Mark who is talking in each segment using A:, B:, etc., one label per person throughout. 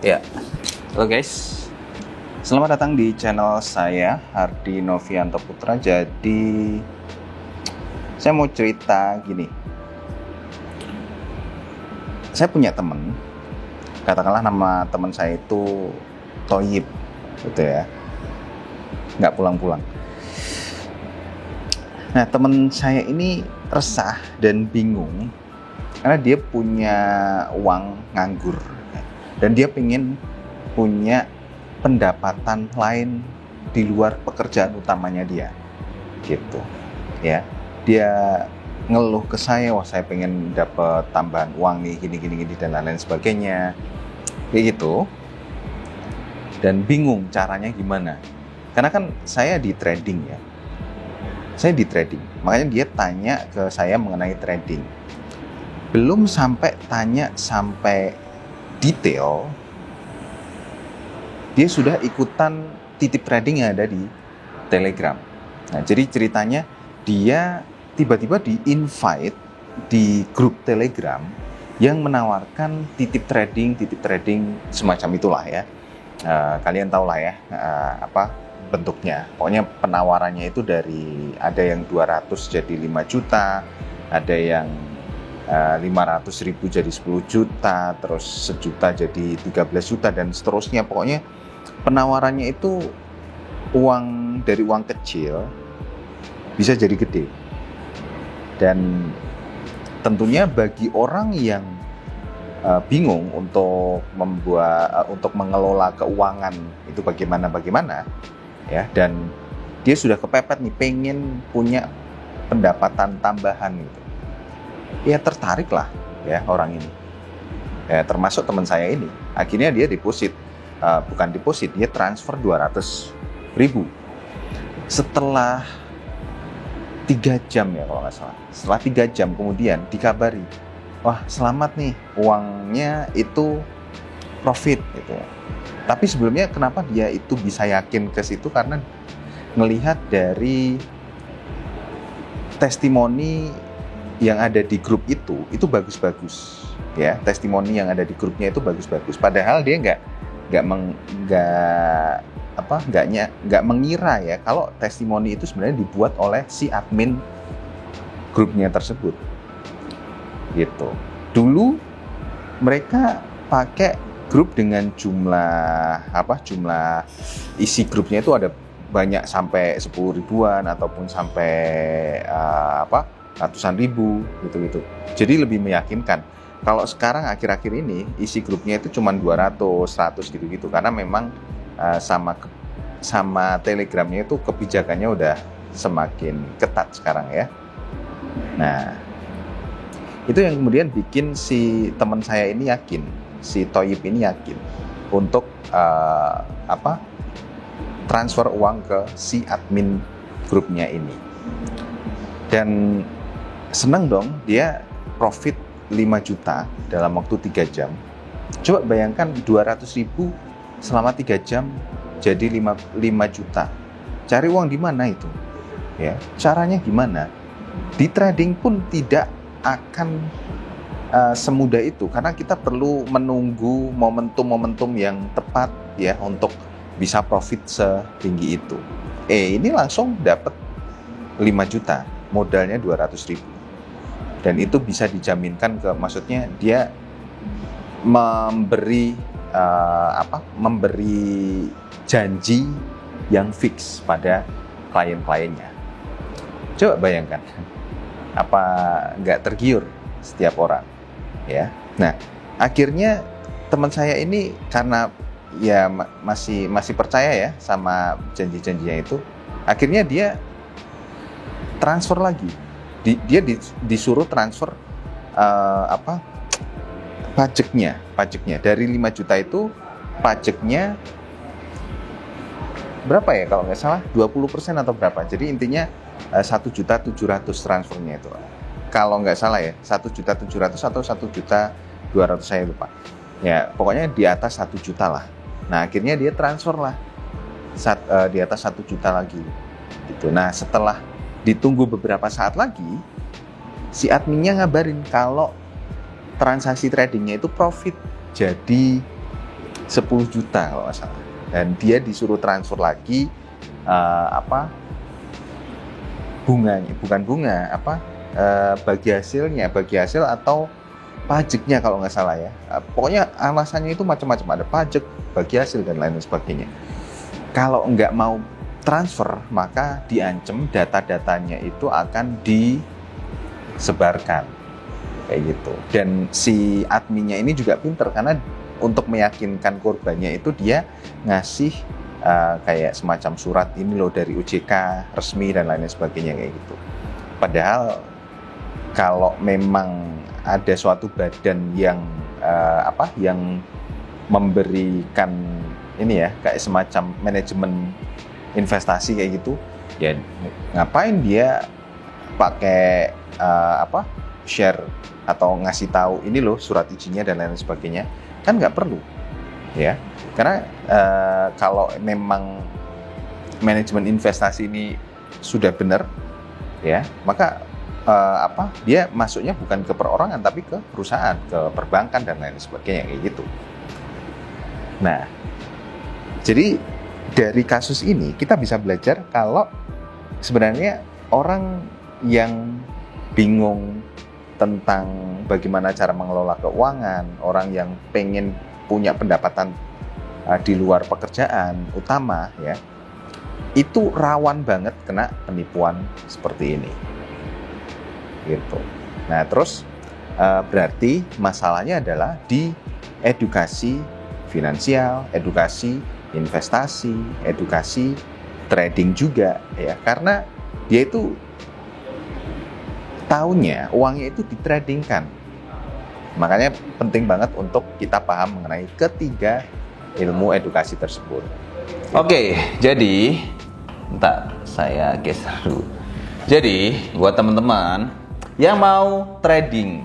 A: Ya, halo guys. Selamat datang di channel saya, Hardi Novianto Putra. Jadi, saya mau cerita gini. Saya punya temen, katakanlah nama teman saya itu Toyib, gitu ya. Nggak pulang-pulang. Nah, teman saya ini resah dan bingung karena dia punya uang nganggur. Dan dia pengen punya pendapatan lain di luar pekerjaan utamanya dia, gitu ya. Dia ngeluh ke saya, wah saya pengen dapat tambahan uang nih, gini dan lain-lain sebagainya, kayak gitu. Dan bingung caranya gimana, karena kan saya di trading ya, makanya dia tanya ke saya mengenai trading. Belum sampai tanya sampai detail, dia sudah ikutan titip trading yang ada di Telegram. Nah, jadi ceritanya dia tiba-tiba di-invite di grup Telegram yang menawarkan titip trading semacam itulah ya. Kalian tahu lah ya apa bentuknya. Pokoknya penawarannya itu dari ada yang 200 jadi 5 juta, ada yang 500.000 jadi 10 juta, terus 1 juta jadi 13 juta dan seterusnya. Pokoknya penawarannya itu dari uang kecil bisa jadi gede. Dan tentunya bagi orang yang bingung untuk mengelola keuangan itu bagaimana ya, dan dia sudah kepepet nih pengen punya pendapatan tambahan gitu, ya tertarik lah ya orang ini ya, termasuk teman saya ini. Akhirnya dia dia transfer 200.000 setelah 3 jam ya kalau nggak salah. Setelah 3 jam kemudian dikabari, wah selamat nih, uangnya itu profit gitu. Tapi sebelumnya kenapa dia itu bisa yakin ke situ, karena ngelihat dari testimoni yang ada di grup itu bagus-bagus ya. Testimoni yang ada di grupnya itu bagus-bagus, padahal dia nggak mengira ya kalau testimoni itu sebenarnya dibuat oleh si admin grupnya tersebut gitu. Dulu mereka pakai grup dengan jumlah isi grupnya itu ada banyak sampai 10 ribuan ataupun sampai ratusan ribu gitu. Jadi lebih meyakinkan. Kalau sekarang akhir-akhir ini isi grupnya itu cuma 200, 100 gitu. Karena memang sama Telegramnya itu kebijakannya udah semakin ketat sekarang ya. Nah, itu yang kemudian bikin si teman saya ini yakin, si Toyib ini yakin untuk transfer uang ke si admin grupnya ini. Dan senang dong, dia profit 5 juta dalam waktu 3 jam. Coba bayangkan 200.000 selama 3 jam jadi 5 juta. Cari uang di mana itu? Ya, caranya gimana? Di trading pun tidak akan semudah itu, karena kita perlu menunggu momentum yang tepat ya untuk bisa profit setinggi itu. Ini langsung dapat 5 juta, modalnya 200.000. Dan itu bisa dijaminkan maksudnya dia memberi janji yang fix pada klien-kliennya. Coba bayangkan, apa nggak tergiur setiap orang ya. Nah, akhirnya teman saya ini karena ya masih percaya ya sama janji-janjinya itu, akhirnya dia transfer lagi. Dia disuruh transfer pajaknya dari 5 juta itu, pajaknya berapa ya kalau nggak salah 20% atau berapa. Jadi intinya 1.700.000 transfernya itu, kalau nggak salah ya 1.700.000 atau 1.200.000, saya lupa ya, pokoknya di atas 1 juta lah. Nah, akhirnya dia transfer lah di atas 1 juta lagi gitu. Nah, setelah ditunggu beberapa saat lagi, si adminnya ngabarin kalau transaksi tradingnya itu profit, jadi 10 juta kalau nggak salah, dan dia disuruh transfer lagi bunganya, bukan bunga, bagi hasil atau pajaknya kalau nggak salah ya. Pokoknya alasannya itu macam-macam, ada pajak, bagi hasil dan lain sebagainya. Kalau nggak mau transfer, maka diancam data-datanya itu akan disebarkan kayak gitu. Dan si adminnya ini juga pinter, karena untuk meyakinkan korbannya itu dia ngasih kayak semacam surat ini loh dari OJK resmi dan lain sebagainya kayak gitu. Padahal kalau memang ada suatu badan yang yang memberikan ini ya kayak semacam manajemen investasi kayak gitu, ya ngapain dia pakai share atau ngasih tahu ini loh surat izinnya dan lain sebagainya, kan nggak perlu ya. Karena kalau memang manajemen investasi ini sudah benar ya, maka dia masuknya bukan ke perorangan tapi ke perusahaan, ke perbankan dan lain sebagainya kayak gitu. Nah, jadi dari kasus ini kita bisa belajar kalau sebenarnya orang yang bingung tentang bagaimana cara mengelola keuangan, orang yang pengen punya pendapatan di luar pekerjaan utama ya, itu rawan banget kena penipuan seperti ini gitu. Nah terus berarti masalahnya adalah di edukasi finansial, edukasi investasi, edukasi trading juga ya, karena dia itu tahunya uangnya itu ditradingkan. Makanya penting banget untuk kita paham mengenai ketiga ilmu edukasi tersebut.
B: Oke, jadi entar saya geser dulu. Jadi buat teman-teman yang mau trading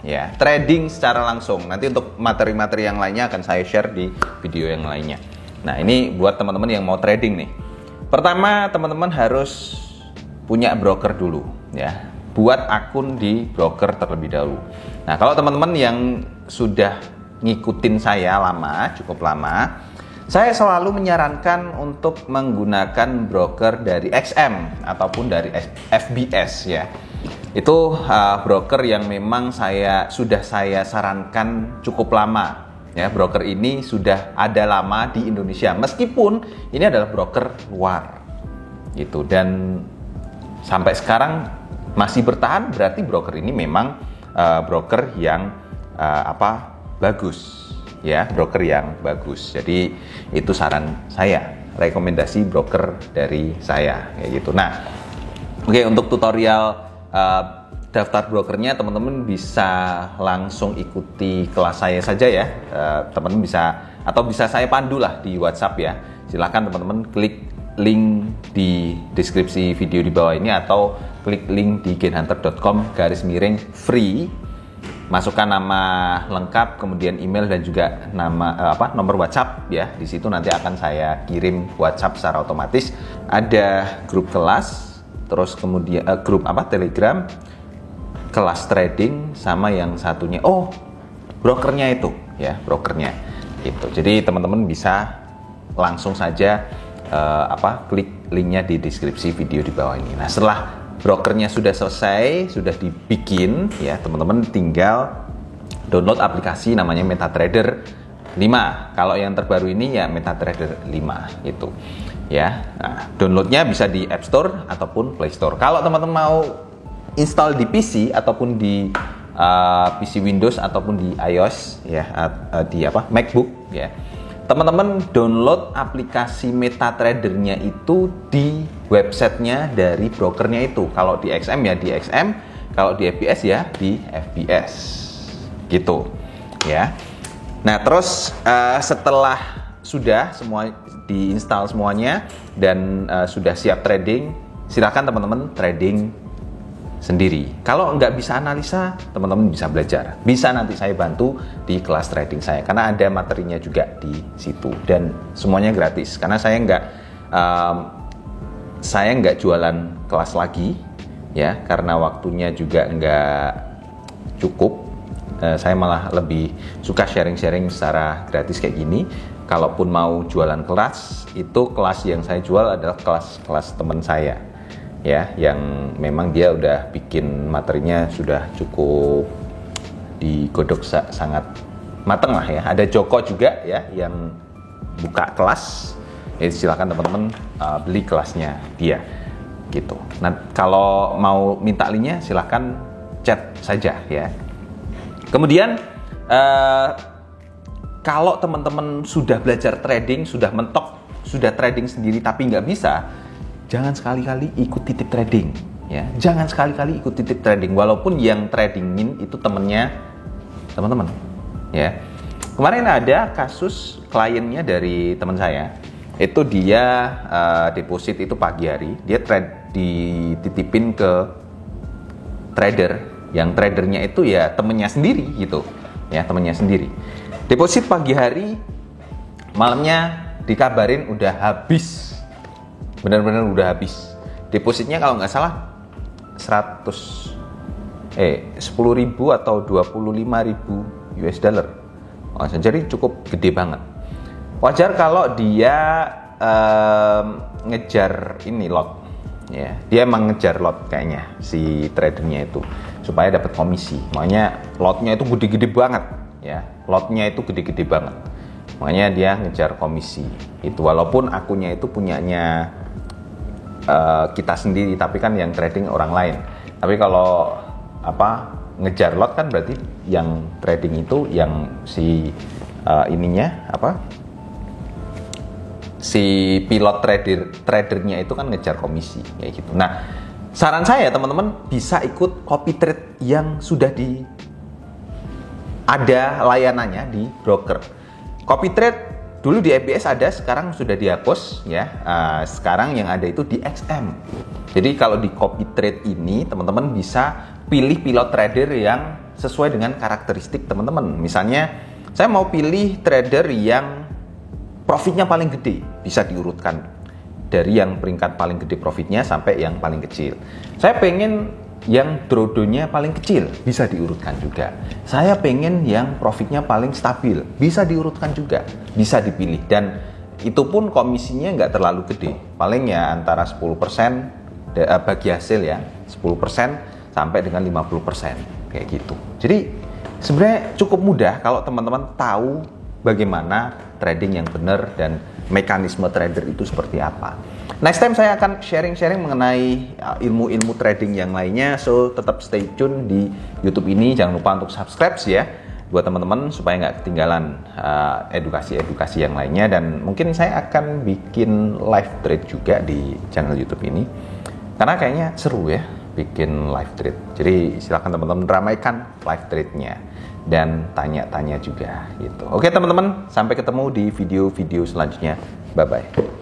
B: ya, trading secara langsung, nanti untuk materi-materi yang lainnya akan saya share di video yang lainnya. Nah ini buat teman-teman yang mau trading nih. Pertama teman-teman harus punya broker dulu ya, buat akun di broker terlebih dahulu. Nah kalau teman-teman yang sudah ngikutin saya lama, cukup lama, saya selalu menyarankan untuk menggunakan broker dari XM ataupun dari FBS ya. Itu broker yang memang sudah saya sarankan cukup lama ya. Broker ini sudah ada lama di Indonesia, meskipun ini adalah broker luar gitu, dan sampai sekarang masih bertahan. Berarti broker ini memang broker yang bagus ya, broker yang bagus. Jadi itu saran saya, rekomendasi broker dari saya kayak gitu. Nah, oke, untuk tutorial daftar brokernya teman-teman bisa langsung ikuti kelas saya saja ya. Teman-teman bisa saya pandu lah di WhatsApp ya. Silakan teman-teman klik link di deskripsi video di bawah ini atau klik link di gainhunter.com/free. Masukkan nama lengkap, kemudian email dan juga nomor WhatsApp ya. Di situ nanti akan saya kirim WhatsApp secara otomatis. Ada grup kelas, terus kemudian grup Telegram, kelas trading, sama yang satunya brokernya itu ya, brokernya itu. Jadi teman-teman bisa langsung saja klik linknya di deskripsi video di bawah ini. Nah setelah brokernya sudah selesai, sudah dibikin ya, teman-teman tinggal download aplikasi namanya MetaTrader 5. Kalau yang terbaru ini ya MetaTrader 5 gitu ya. Nah, downloadnya bisa di App Store ataupun Play Store. Kalau teman-teman mau install di PC ataupun di PC Windows ataupun di iOS ya, di MacBook ya, teman-teman download aplikasi MetaTrader-nya itu di websitenya dari brokernya itu. Kalau di XM ya di XM, kalau di FBS ya di FBS gitu ya. Nah terus setelah sudah semua diinstal semuanya dan sudah siap trading, silakan teman-teman trading sendiri. Kalau nggak bisa analisa, teman-teman bisa belajar. Bisa nanti saya bantu di kelas trading saya, karena ada materinya juga di situ dan semuanya gratis. Karena saya nggak jualan kelas lagi ya, karena waktunya juga nggak cukup Saya malah lebih suka sharing-sharing secara gratis kayak gini. Kalaupun mau jualan kelas, itu kelas yang saya jual adalah kelas teman saya, ya, yang memang dia udah bikin materinya sudah cukup digodok sangat mateng lah ya. Ada Joko juga ya yang buka kelas. Silakan teman-teman beli kelasnya dia, gitu. Nah, kalau mau minta linknya silakan chat saja ya. Kemudian kalau teman-teman sudah belajar trading, sudah mentok, sudah trading sendiri tapi nggak bisa, jangan sekali-kali ikut titip trading, ya. Jangan sekali-kali ikut titip trading, walaupun yang tradingin itu temennya teman-teman, ya. Kemarin ada kasus kliennya dari teman saya, itu dia deposit itu pagi hari, dia dititipin ke trader, yang tradernya itu ya temennya sendiri gitu, ya, temennya sendiri. Deposit pagi hari, malamnya dikabarin udah habis, benar-benar udah habis. Depositnya kalau nggak salah 10.000 atau 25.000 US dollar. Jadi cukup gede banget. Wajar kalau dia ngejar ini lot, ya. Dia emang ngejar lot kayaknya si tradernya itu supaya dapat komisi. Makanya lotnya itu gede-gede banget, ya. Lotnya itu gede-gede banget. Makanya dia ngejar komisi itu, walaupun akunnya itu punyanya kita sendiri, tapi kan yang trading orang lain. Tapi kalau ngejar lot kan berarti yang trading itu yang si si pilot tradernya itu kan ngejar komisi kayak gitu. Nah, saran saya teman-teman bisa ikut copy trade yang sudah ada layanannya di broker. Copy trade dulu di EBS ada, sekarang sudah dihapus ya. Sekarang yang ada itu di XM. Jadi kalau di copy trade ini teman-teman bisa pilih pilot trader yang sesuai dengan karakteristik teman-teman. Misalnya saya mau pilih trader yang profitnya paling gede, bisa diurutkan dari yang peringkat paling gede profitnya sampai yang paling kecil. Saya pengen yang drawdownnya paling kecil, bisa diurutkan juga. Saya pengen yang profitnya paling stabil, bisa diurutkan juga, bisa dipilih. Dan itu pun komisinya nggak terlalu gede, paling ya antara 10% bagi hasil ya, 10% sampai dengan 50% kayak gitu. Jadi sebenarnya cukup mudah kalau teman-teman tahu bagaimana trading yang benar dan mekanisme trader itu seperti apa. Next time saya akan sharing-sharing mengenai ilmu-ilmu trading yang lainnya, so tetap stay tune di YouTube ini. Jangan lupa untuk subscribe ya buat teman-teman supaya nggak ketinggalan edukasi-edukasi yang lainnya. Dan mungkin saya akan bikin live trade juga di channel YouTube ini, karena kayaknya seru ya bikin live trade. Jadi silakan teman-teman ramaikan live trade-nya dan tanya-tanya juga gitu. Oke teman-teman, sampai ketemu di video-video selanjutnya. Bye-bye.